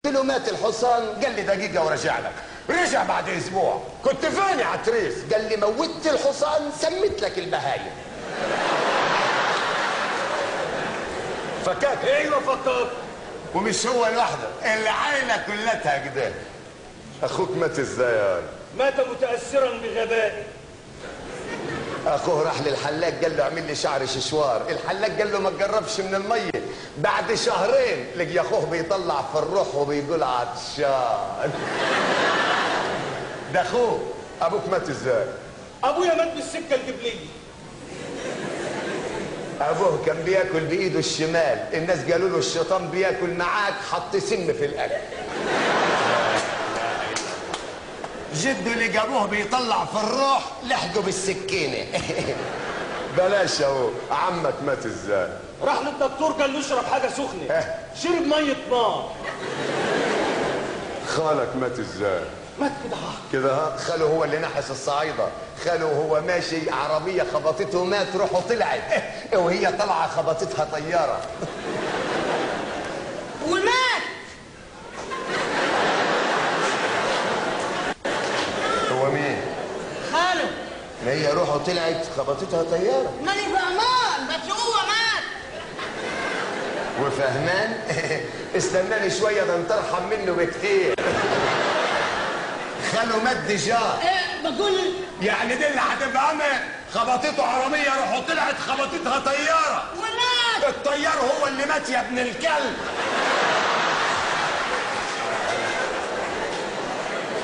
قلت له مات الحصان، قال لي دقيقة ورجع لك. رجع بعد اسبوع، كنت فين يا عتريس؟ قال لي موتت الحصان سميت لك البهايم. فكاك؟ ايوه فكاك. ومش هو لوحده، العائلة كلها كده. اخوك مات ازاي يا ولد؟ مات متأثرا بغبائه. اخوه راح للحلاق قال له اعمل لي شعر ششوار، الحلاق قال له ما تقربش من الميه. بعد شهرين لقي اخوه بيطلع في الروح وبيقول عطشان. ده اخوه. ابوك مات ازاي؟ ابويا مات بالسكه القبليه. ابوه كان بياكل بايده الشمال، الناس قالوا له الشيطان بياكل معاك، حط سم في الاكل. جده اللي جابوه بيطلع في الروح لحقه بالسكينه. بلاش اهو. عمك مات ازاي؟ راح للدكتور قال له اشرب حاجه سخنه، شرب ميه نار. خالك مات ازاي؟ مات كده كده ها. خاله هو اللي نحس الصعيده، خاله وهو ماشي عربيه خبطته مات، روحه طلعت وهي طالعه خبطتها طياره ومات. هو مين؟ خاله. ما هي روحه طلعت خبطتها طياره. ماني فهمان بس هو مات. وفهمان؟ استناني شويه، ده انت ارحم منه بكتير. خاله مات ديجا. ايه بقول يعني دي اللي هتبقى خبطته عربيه روحه طلعت خبطتها طياره ومات. الطيار هو اللي مات يا ابن الكلب.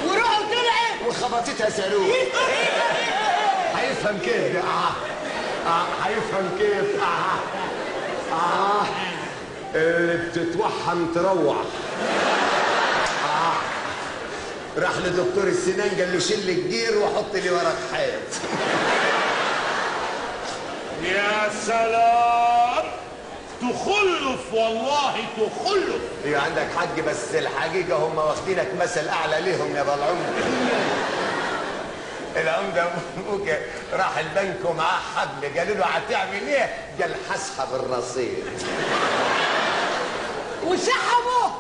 وروحه طلعت وخبطتها صاروخ. هيفهم كيف ده؟ هيفهم كيف؟ اللي بتتوحم تروح. راح لدكتور السنان قال له شيل الجير وحط لي ورق حيط. يا سلام، تخلف والله تخلف. ايوه عندك حق، بس الحقيقه هم واخدينك مثل اعلى ليهم يا بالعمده. العمده ابوك راح البنك ومعاه حبل، قالوا له هتعمل ايه؟ قال هسحب الرصيد. وسحبه.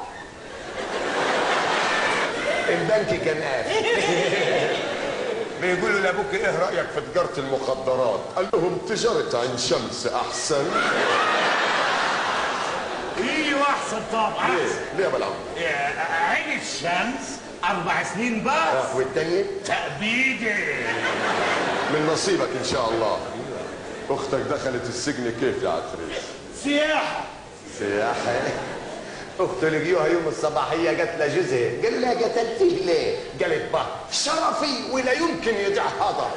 البنك كان قافل. بيقولوا لابوك ايه رايك في تجاره المخدرات؟ قال لهم تجاره عين شمس احسن. ايوه احسن طبعا. ليه يا بلعم؟ عين الشمس 4 سنين بس. والتانية؟ تأبيدي. من نصيبك ان شاء الله. اختك دخلت السجن كيف يا عتريس؟ سياحة. سياحة؟ اخته لقيوها يوم الصباحية قالت لها جوزها، قال لها قتلتيه ليه؟ قالت بقى شرفي ولا يمكن يضيع هذا.